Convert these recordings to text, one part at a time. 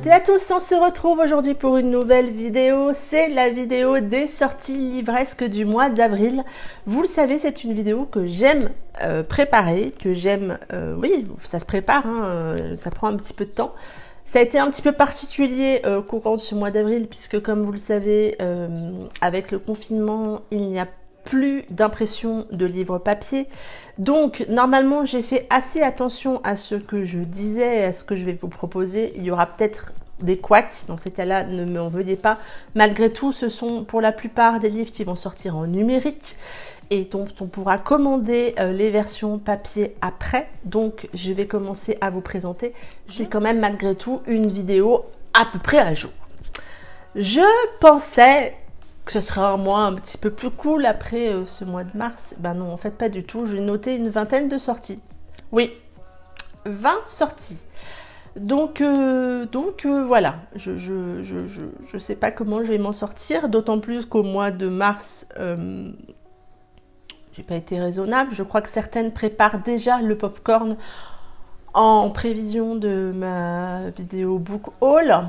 toutes et à tous, on se retrouve aujourd'hui pour une nouvelle vidéo. C'est la vidéo des sorties livresques du mois d'avril. Vous le savez, c'est une vidéo que j'aime préparer, que j'aime... oui, ça se prépare, hein, ça prend un petit peu de temps. Ça a été un petit peu particulier courant de ce mois d'avril, puisque comme vous le savez, avec le confinement, il n'y a plus d'impression de livres papier. Donc normalement j'ai fait assez attention à ce que je disais, à ce que je vais vous proposer. Il y aura peut-être des couacs, dans ces cas-là ne m'en veuillez pas. Malgré tout, ce sont pour la plupart des livres qui vont sortir en numérique et dont on pourra commander les versions papier après. Donc je vais commencer à vous présenter. C'est quand même malgré tout une vidéo à peu près à jour. Je pensais que ce sera un mois un petit peu plus cool après ce mois de mars. Ben non, en fait pas du tout. J'ai noté une vingtaine de sorties. Oui, 20 sorties. Donc voilà, je sais pas comment je vais m'en sortir, d'autant plus qu'au mois de mars, j'ai pas été raisonnable. Je crois que certaines préparent déjà le popcorn en prévision de ma vidéo book haul.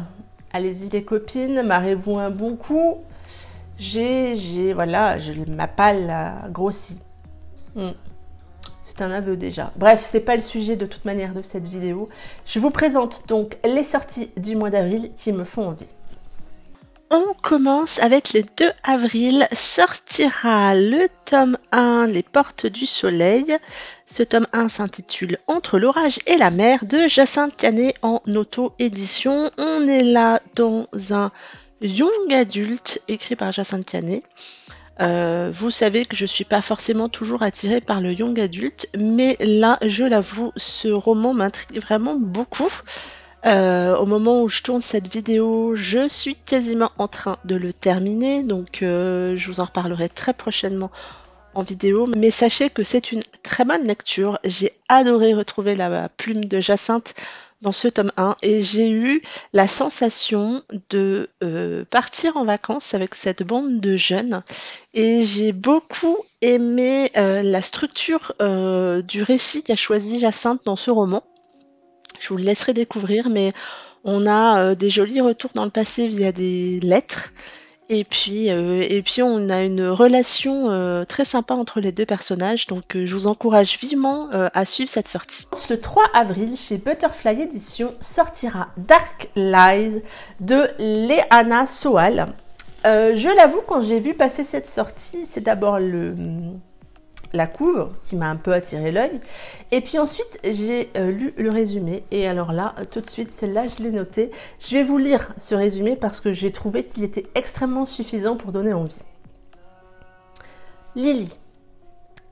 Allez-y les copines, marrez-vous un bon coup. Voilà, ma palle a grossi. C'est un aveu déjà. Bref, c'est pas le sujet de toute manière de cette vidéo. Je vous présente donc les sorties du mois d'avril qui me font envie. On commence avec le 2 avril. Sortira le tome 1, Les Portes du Soleil. Ce tome 1 s'intitule Entre l'orage et la mer de Jacinthe Canet en auto-édition. On est là dans un young adulte écrit par Jacinthe Canet. Vous savez que je suis pas forcément toujours attirée par le young adulte, mais là, je l'avoue, ce roman m'intrigue vraiment beaucoup. Au moment où je tourne cette vidéo, je suis quasiment en train de le terminer, donc je vous en reparlerai très prochainement en vidéo. Mais sachez que c'est une très bonne lecture. J'ai adoré retrouver la plume de Jacinthe dans ce tome 1 et j'ai eu la sensation de partir en vacances avec cette bande de jeunes et j'ai beaucoup aimé la structure du récit qu'a choisi Jacinthe dans ce roman. Je vous le laisserai découvrir, mais on a des jolis retours dans le passé via des lettres. Et puis on a une relation très sympa entre les deux personnages, donc je vous encourage vivement à suivre cette sortie. Le 3 avril, chez Butterfly Edition, sortira Dark Lies de Léana Soal. Je l'avoue, quand j'ai vu passer cette sortie, c'est d'abord la couve qui m'a un peu attiré l'œil, et puis ensuite j'ai lu le résumé, et alors là tout de suite celle-là je l'ai notée. Je vais vous lire ce résumé parce que j'ai trouvé qu'il était extrêmement suffisant pour donner envie. Lily.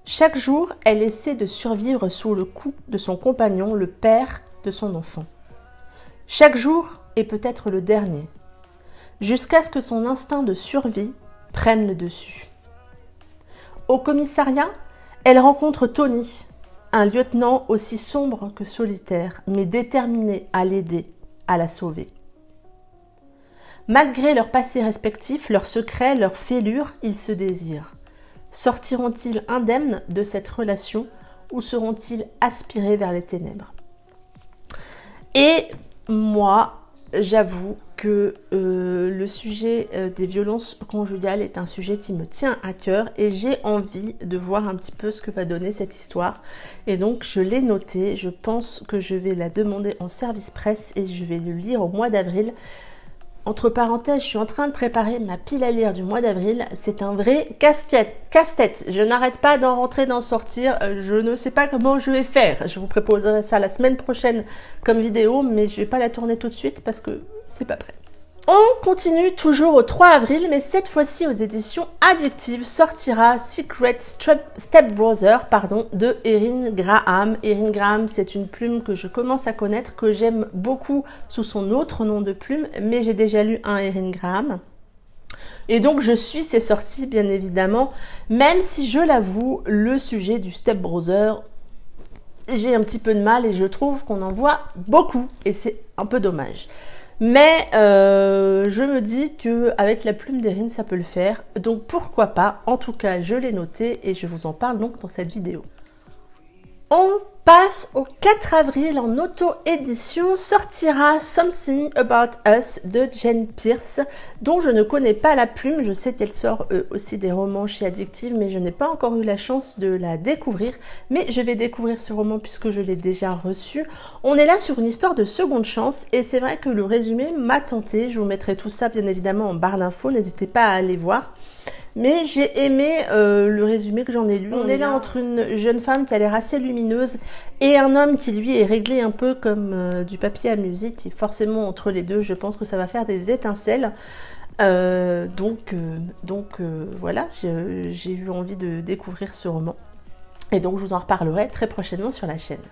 Chaque jour elle essaie de survivre sous le coup de son compagnon, le père de son enfant. Chaque jour est peut-être le dernier, jusqu'à ce que son instinct de survie prenne le dessus. Au commissariat, elle rencontre Tony, un lieutenant aussi sombre que solitaire, mais déterminé à l'aider, à la sauver. Malgré leurs passés respectifs, leurs secrets, leurs fêlures, ils se désirent. Sortiront-ils indemnes de cette relation ou seront-ils aspirés vers les ténèbres? Et moi, j'avoue que le sujet des violences conjugales est un sujet qui me tient à cœur et j'ai envie de voir un petit peu ce que va donner cette histoire. Et donc je l'ai noté, je pense que je vais la demander en service presse et je vais le lire au mois d'avril. Entre parenthèses, je suis en train de préparer ma pile à lire du mois d'avril. C'est un vrai casse-tête. Je n'arrête pas d'en rentrer, d'en sortir. Je ne sais pas comment je vais faire. Je vous proposerai ça la semaine prochaine comme vidéo, mais je ne vais pas la tourner tout de suite parce que c'est pas prêt. On continue toujours au 3 avril, mais cette fois-ci aux éditions Addictive, sortira Secret Stepbrother de Erin Graham. Erin Graham, c'est une plume que je commence à connaître, que j'aime beaucoup sous son autre nom de plume, mais j'ai déjà lu un Erin Graham. Et donc je suis ces sorties bien évidemment, même si je l'avoue, le sujet du Stepbrother, j'ai un petit peu de mal et je trouve qu'on en voit beaucoup et c'est un peu dommage. Mais je me dis qu'avec la plume d'Erin, ça peut le faire. Donc pourquoi pas. En tout cas, je l'ai noté et je vous en parle donc dans cette vidéo. On passe au 4 avril en auto-édition, sortira Something About Us de Jane Pierce, dont je ne connais pas la plume. Je sais qu'elle sort aussi des romans chez Addictive, mais je n'ai pas encore eu la chance de la découvrir. Mais je vais découvrir ce roman puisque je l'ai déjà reçu. On est là sur une histoire de seconde chance et c'est vrai que le résumé m'a tenté. Je vous mettrai tout ça bien évidemment en barre d'infos, n'hésitez pas à aller voir. Mais j'ai aimé le résumé que j'en ai lu. On est là entre une jeune femme qui a l'air assez lumineuse et un homme qui lui est réglé un peu comme du papier à musique. Et forcément entre les deux, je pense que ça va faire des étincelles. Donc voilà, j'ai eu envie de découvrir ce roman. Et donc je vous en reparlerai très prochainement sur la chaîne.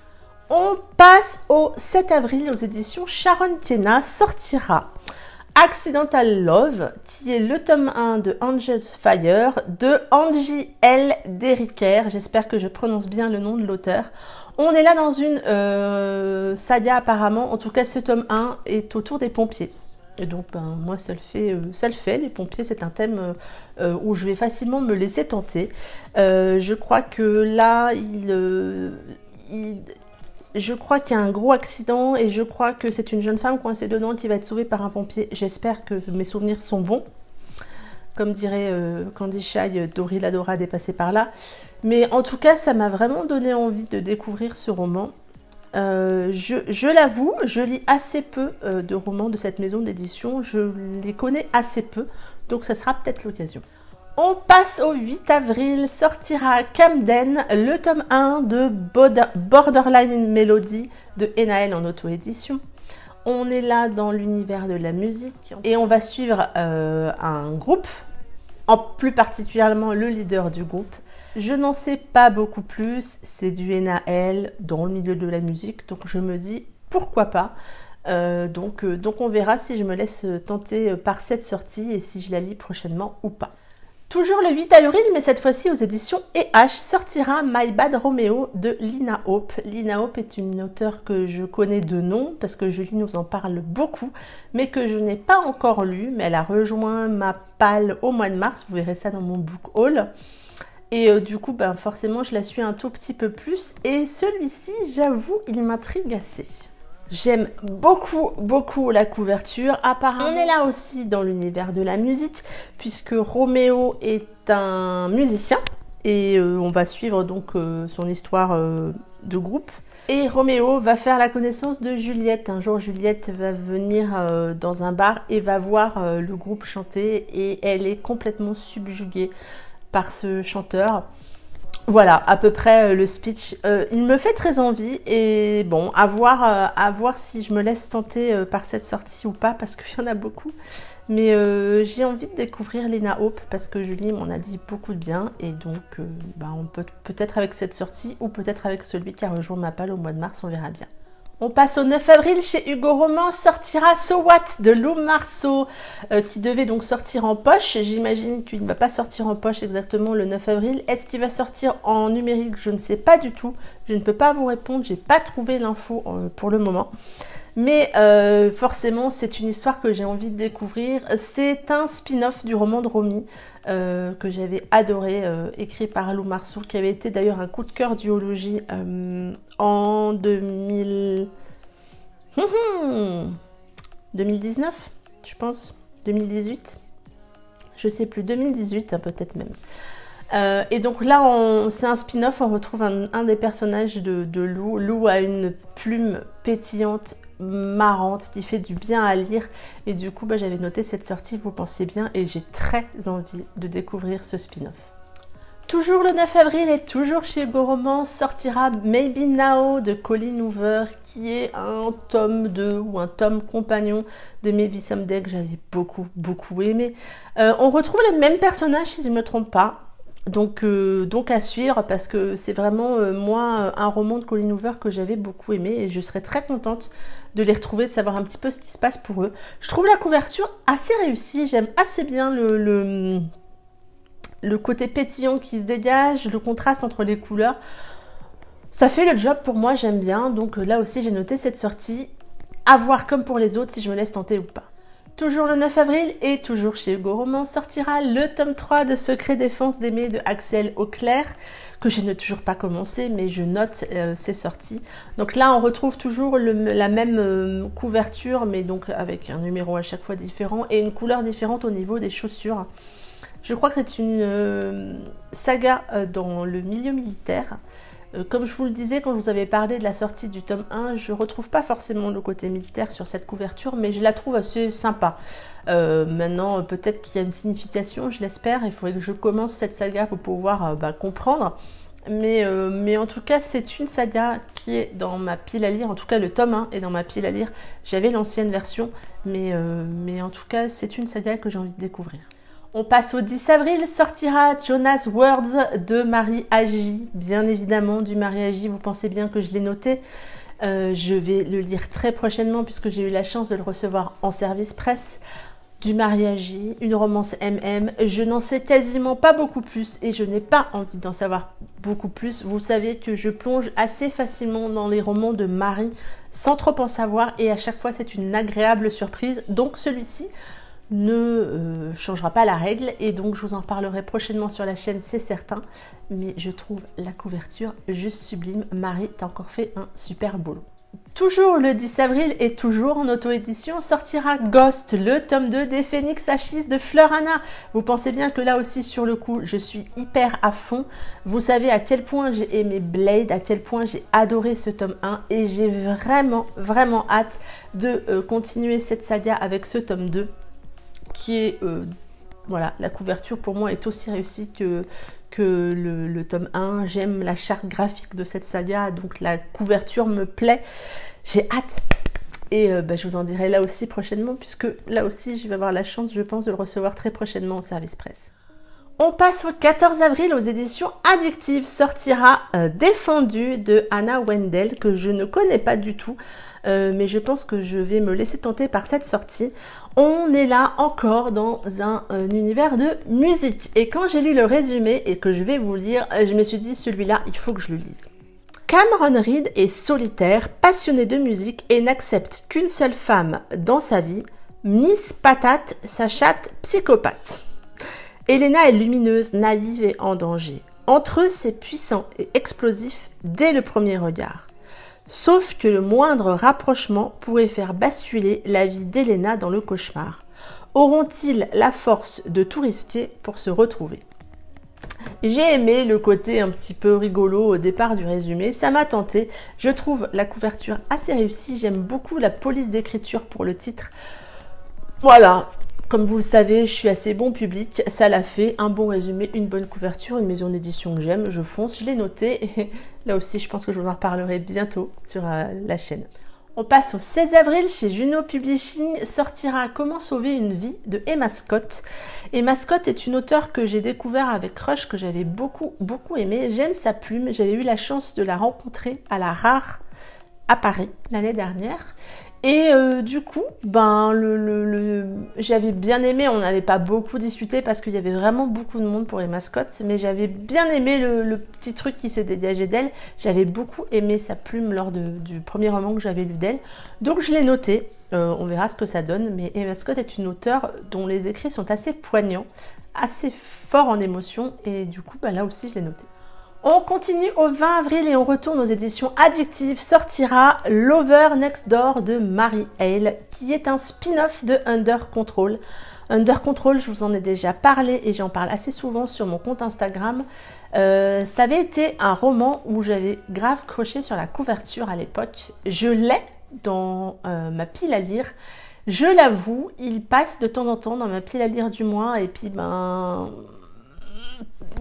On passe au 7 avril aux éditions Sharon Kenna, sortira Accidental Love, qui est le tome 1 de Angel's Fire de Angie L. Derricker. J'espère que je prononce bien le nom de l'auteur. On est là dans une saga apparemment, en tout cas ce tome 1 est autour des pompiers. Et donc moi ça le fait, les pompiers c'est un thème où je vais facilement me laisser tenter. Je crois que là je crois qu'il y a un gros accident et je crois que c'est une jeune femme coincée dedans qui va être sauvée par un pompier. J'espère que mes souvenirs sont bons. Comme dirait Candy Shy, Dory l'adorade est passée par là. Mais en tout cas, ça m'a vraiment donné envie de découvrir ce roman. Je l'avoue, je lis assez peu de romans de cette maison d'édition. Je les connais assez peu, donc ça sera peut-être l'occasion. On passe au 8 avril, sortira Camden, le tome 1 de Borderline Melody de Enaël en auto-édition. On est là dans l'univers de la musique et on va suivre un groupe, plus particulièrement le leader du groupe. Je n'en sais pas beaucoup plus, c'est du Enaël dans le milieu de la musique, donc je me dis pourquoi pas. Donc on verra si je me laisse tenter par cette sortie et si je la lis prochainement ou pas. Toujours le 8 avril, mais cette fois-ci aux éditions EH, sortira My Bad Romeo de Lina Hope. Lina Hope est une auteure que je connais de nom, parce que Julie nous en parle beaucoup, mais que je n'ai pas encore lu, mais elle a rejoint ma palle au mois de mars, vous verrez ça dans mon book haul. Et du coup, forcément, je la suis un tout petit peu plus, et celui-ci, j'avoue, il m'intrigue assez. J'aime beaucoup la couverture. Apparemment, on est là aussi dans l'univers de la musique, puisque Roméo est un musicien et on va suivre donc son histoire de groupe. Et Roméo va faire la connaissance de Juliette. Un jour, Juliette va venir dans un bar et va voir le groupe chanter et elle est complètement subjuguée par ce chanteur. Voilà, à peu près le speech. Il me fait très envie et bon, à voir si je me laisse tenter par cette sortie ou pas, parce qu'il y en a beaucoup. Mais j'ai envie de découvrir Lina Hope parce que Julie m'en a dit beaucoup de bien. Et donc, on peut peut-être avec cette sortie ou peut-être avec celui qui a rejoint ma palle au mois de mars, on verra bien. On passe au 9 avril, chez Hugo Roman, sortira So What de Lou Marceau, qui devait donc sortir en poche. J'imagine qu'il ne va pas sortir en poche exactement le 9 avril. Est-ce qu'il va sortir en numérique? Je ne sais pas du tout. Je ne peux pas vous répondre, j'ai pas trouvé l'info pour le moment. Mais forcément, c'est une histoire que j'ai envie de découvrir. C'est un spin-off du roman de Romy que j'avais adoré, écrit par Lou Marceau, qui avait été d'ailleurs un coup de cœur duologie en 2019, je pense, 2018, je sais plus, 2018 hein, peut-être même. Et donc là, c'est un spin-off, on retrouve un des personnages de Lou. Lou a une plume pétillante, marrante, qui fait du bien à lire. Et du coup, j'avais noté cette sortie, vous pensez bien, et j'ai très envie de découvrir ce spin-off. Toujours le 9 avril et toujours chez Hugo Roman, sortira Maybe Now de Colleen Hoover, qui est un tome 2 ou un tome compagnon de Maybe Someday que j'avais beaucoup aimé. On retrouve les mêmes personnages si je ne me trompe pas. Donc à suivre, parce que c'est vraiment moi un roman de Colleen Hoover que j'avais beaucoup aimé et je serais très contente de les retrouver, de savoir un petit peu ce qui se passe pour eux. Je trouve la couverture assez réussie, j'aime assez bien le côté pétillant qui se dégage, le contraste entre les couleurs. Ça fait le job pour moi, j'aime bien. Donc là aussi j'ai noté cette sortie, à voir comme pour les autres si je me laisse tenter ou pas. Toujours le 9 avril et toujours chez Hugo Roman sortira le tome 3 de Secret défense d'Aimé de Axel Auclair, que je n'ai toujours pas commencé, mais je note c'est sorti. Donc là, on retrouve toujours la même couverture, mais donc avec un numéro à chaque fois différent et une couleur différente au niveau des chaussures. Je crois que c'est une saga dans le milieu militaire. Comme je vous le disais quand je vous avais parlé de la sortie du tome 1, je ne retrouve pas forcément le côté militaire sur cette couverture, mais je la trouve assez sympa. Maintenant, peut-être qu'il y a une signification, je l'espère. Il faudrait que je commence cette saga pour pouvoir comprendre. Mais en tout cas, c'est une saga qui est dans ma pile à lire. En tout cas, le tome 1 est dans ma pile à lire. J'avais l'ancienne version, mais en tout cas, c'est une saga que j'ai envie de découvrir. On passe au 10 avril, sortira Jonas Words de Marie Agi, bien évidemment du Marie Agi, vous pensez bien que je l'ai noté. Je vais le lire très prochainement puisque j'ai eu la chance de le recevoir en service presse. Du Marie Agi, une romance MM, je n'en sais quasiment pas beaucoup plus et je n'ai pas envie d'en savoir beaucoup plus. Vous savez que je plonge assez facilement dans les romans de Marie sans trop en savoir et à chaque fois c'est une agréable surprise. Donc celui-ci ne changera pas la règle et donc je vous en parlerai prochainement sur la chaîne, c'est certain, mais je trouve la couverture juste sublime. Marie t'a encore fait un super boulot. Toujours le 10 avril et toujours en auto-édition sortira Ghost, le tome 2 des Phénix Achis de Fleur Anna. Vous pensez bien que là aussi sur le coup je suis hyper à fond. Vous savez à quel point j'ai aimé Blade, à quel point j'ai adoré ce tome 1 et j'ai vraiment hâte de continuer cette saga avec ce tome 2 qui est, voilà, la couverture pour moi est aussi réussie que le tome 1. J'aime la charte graphique de cette saga, donc la couverture me plaît. J'ai hâte et je vous en dirai là aussi prochainement, puisque là aussi je vais avoir la chance, je pense, de le recevoir très prochainement en service presse. On passe au 14 avril aux éditions Addictive, sortira Défendu de Anna Wendel, que je ne connais pas du tout, mais je pense que je vais me laisser tenter par cette sortie. On est là encore dans un univers de musique. Et quand j'ai lu le résumé et que je vais vous lire, je me suis dit celui-là, il faut que je le lise. Cameron Reed est solitaire, passionné de musique et n'accepte qu'une seule femme dans sa vie, Miss Patate, sa chatte psychopathe. Elena est lumineuse, naïve et en danger. Entre eux, c'est puissant et explosif dès le premier regard. Sauf que le moindre rapprochement pourrait faire basculer la vie d'Elena dans le cauchemar. Auront-ils la force de tout risquer pour se retrouver? J'ai aimé le côté un petit peu rigolo au départ du résumé, ça m'a tenté. Je trouve la couverture assez réussie, j'aime beaucoup la police d'écriture pour le titre. Voilà, comme vous le savez, je suis assez bon public, ça l'a fait, un bon résumé, une bonne couverture, une maison d'édition que j'aime, je fonce, je l'ai noté, et là aussi je pense que je vous en reparlerai bientôt sur la chaîne. On passe au 16 avril, chez Juno Publishing, sortira Comment sauver une vie de Emma Scott. Emma Scott est une auteure que j'ai découvert avec Crush, que j'avais beaucoup aimé, j'aime sa plume, j'avais eu la chance de la rencontrer à la Rare à Paris l'année dernière. Et du coup, j'avais bien aimé, on n'avait pas beaucoup discuté parce qu'il y avait vraiment beaucoup de monde pour Emma Scott, mais j'avais bien aimé le petit truc qui s'est dégagé d'elle. J'avais beaucoup aimé sa plume lors du premier roman que j'avais lu d'elle, donc je l'ai noté. On verra ce que ça donne, mais Emma Scott est une auteure dont les écrits sont assez poignants, assez forts en émotion, et du coup, là aussi je l'ai noté. On continue au 20 avril et on retourne aux éditions Addictive, sortira Lover Next Door de Mary Hale, qui est un spin-off de Under Control. Under Control, je vous en ai déjà parlé et j'en parle assez souvent sur mon compte Instagram. Ça avait été un roman où j'avais grave croché sur la couverture à l'époque. Je l'ai dans ma pile à lire. Je l'avoue, il passe de temps en temps dans ma pile à lire du mois et puis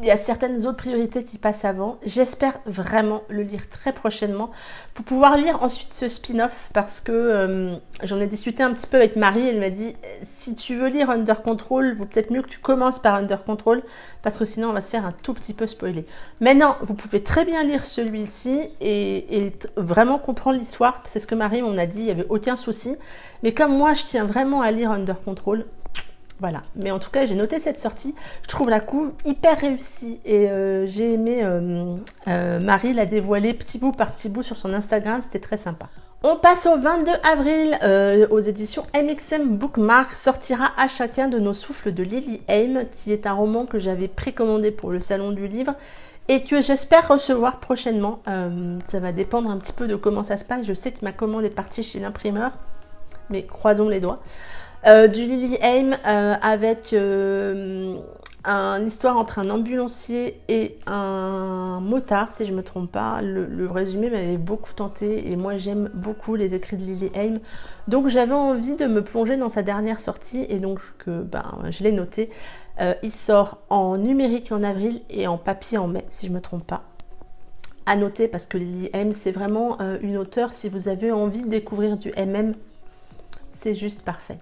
il y a certaines autres priorités qui passent avant. J'espère vraiment le lire très prochainement pour pouvoir lire ensuite ce spin-off parce que j'en ai discuté un petit peu avec Marie. Elle m'a dit si tu veux lire Under Control, vaut peut-être mieux que tu commences par Under Control parce que sinon on va se faire un tout petit peu spoiler. Maintenant, vous pouvez très bien lire celui-ci et vraiment comprendre l'histoire. C'est ce que Marie m'en a dit, il n'y avait aucun souci. Mais comme moi, je tiens vraiment à lire Under Control, voilà, mais en tout cas j'ai noté cette sortie, je trouve la couve hyper réussie et j'ai aimé, Marie l'a dévoilé petit bout par petit bout sur son Instagram, c'était très sympa. On passe au 22 avril, aux éditions MXM Bookmark, sortira À chacun de nos souffles de Lily Haim, qui est un roman que j'avais précommandé pour le salon du livre et que j'espère recevoir prochainement. Ça va dépendre un petit peu de comment ça se passe. Je sais que ma commande est partie chez l'imprimeur, mais croisons les doigts. Du Lily Haim avec une histoire entre un ambulancier et un motard, si je ne me trompe pas. Le résumé m'avait beaucoup tenté et moi j'aime beaucoup les écrits de Lily Haim. Donc j'avais envie de me plonger dans sa dernière sortie et donc je l'ai noté. Il sort en numérique en avril et en papier en mai, si je ne me trompe pas. À noter parce que Lily Haim, c'est vraiment une auteure, si vous avez envie de découvrir du MM, c'est juste parfait.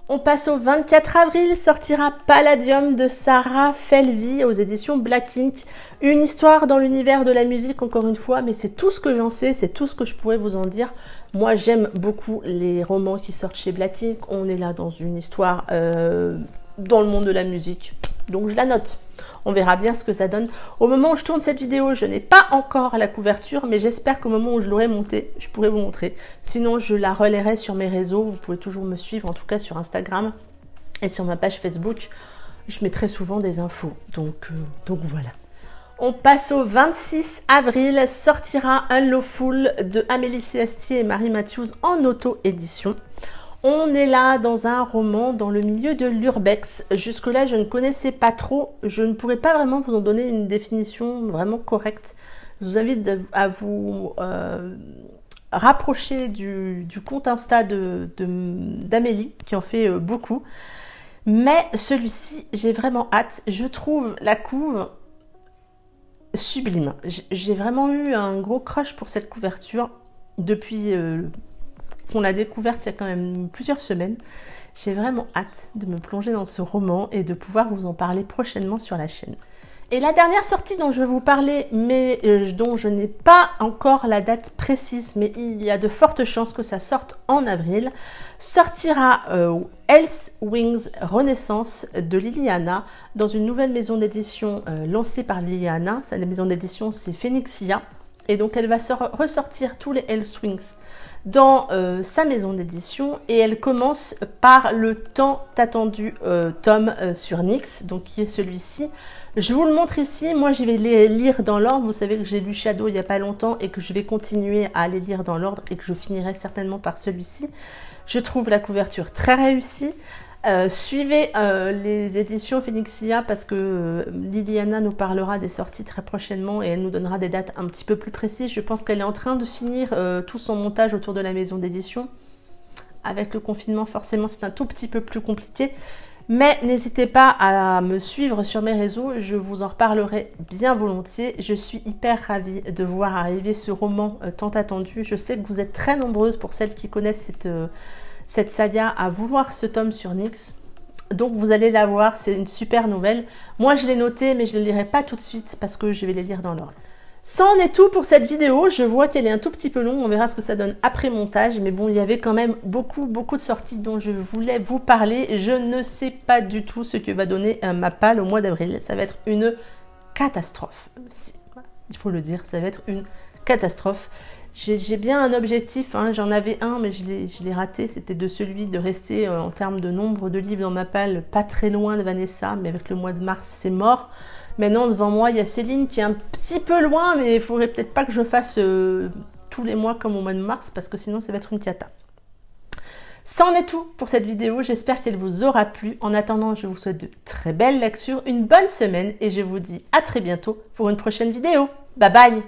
On passe au 24 avril, sortira Palladium de Sarah Felvey aux éditions Black Ink. Une histoire dans l'univers de la musique, encore une fois, mais c'est tout ce que j'en sais, c'est tout ce que je pourrais vous en dire. Moi, j'aime beaucoup les romans qui sortent chez Black Ink. On est là dans une histoire dans le monde de la musique, donc je la note. On verra bien ce que ça donne. Au moment où je tourne cette vidéo, je n'ai pas encore la couverture, mais j'espère qu'au moment où je l'aurai montée, je pourrai vous montrer. Sinon, je la relayerai sur mes réseaux. Vous pouvez toujours me suivre, en tout cas sur Instagram et sur ma page Facebook. Je mets très souvent des infos, donc voilà. On passe au 26 avril, sortira Unlawful de Amélie Célestier et Marie Matthews en auto-édition. On est là dans un roman dans le milieu de l'urbex. Jusque-là, je ne connaissais pas trop. Je ne pourrais pas vraiment vous en donner une définition vraiment correcte. Je vous invite à vous rapprocher du compte Insta d'Amélie, qui en fait beaucoup. Mais celui-ci, j'ai vraiment hâte. Je trouve la couve sublime. J'ai vraiment eu un gros crush pour cette couverture depuis... qu'on l'a découverte il y a quand même plusieurs semaines. J'ai vraiment hâte de me plonger dans ce roman et de pouvoir vous en parler prochainement sur la chaîne. Et la dernière sortie dont je vais vous parler, mais dont je n'ai pas encore la date précise, mais il y a de fortes chances que ça sorte en avril, sortira Else Wings Renaissance de Liliana dans une nouvelle maison d'édition lancée par Liliana. La maison d'édition, c'est Phoenixia. Et donc elle va ressortir tous les Else Wings dans sa maison d'édition et elle commence par le tant attendu tome sur Nyx, donc qui est celui-ci. Je vous le montre ici, moi je vais les lire dans l'ordre. Vous savez que j'ai lu Shadow il n'y a pas longtemps et que je vais continuer à les lire dans l'ordre et que je finirai certainement par celui-ci. Je trouve la couverture très réussie. Suivez les éditions Phoenixia parce que Liliana nous parlera des sorties très prochainement et elle nous donnera des dates un petit peu plus précises. Je pense qu'elle est en train de finir tout son montage autour de la maison d'édition. Avec le confinement, forcément, c'est un tout petit peu plus compliqué. Mais n'hésitez pas à me suivre sur mes réseaux, je vous en reparlerai bien volontiers. Je suis hyper ravie de voir arriver ce roman tant attendu. Je sais que vous êtes très nombreuses pour celles qui connaissent cette saga à vouloir ce tome sur Nyx. Donc vous allez la voir, c'est une super nouvelle. Moi je l'ai noté mais je ne le lirai pas tout de suite parce que je vais les lire dans l'ordre. Ça en est tout pour cette vidéo. Je vois qu'elle est un tout petit peu longue, on verra ce que ça donne après montage. Mais bon, il y avait quand même beaucoup de sorties dont je voulais vous parler. Je ne sais pas du tout ce que va donner ma palle au mois d'avril. Ça va être une catastrophe. Il faut le dire, ça va être une catastrophe. J'ai bien un objectif, hein. J'en avais un mais je l'ai raté, c'était de celui de rester en termes de nombre de livres dans ma palle pas très loin de Vanessa, mais avec le mois de mars c'est mort. Maintenant devant moi il y a Céline qui est un petit peu loin, mais il faudrait peut-être pas que je fasse tous les mois comme au mois de mars parce que sinon ça va être une cata. Ça en est tout pour cette vidéo, j'espère qu'elle vous aura plu. En attendant, je vous souhaite de très belles lectures, une bonne semaine et je vous dis à très bientôt pour une prochaine vidéo. Bye bye!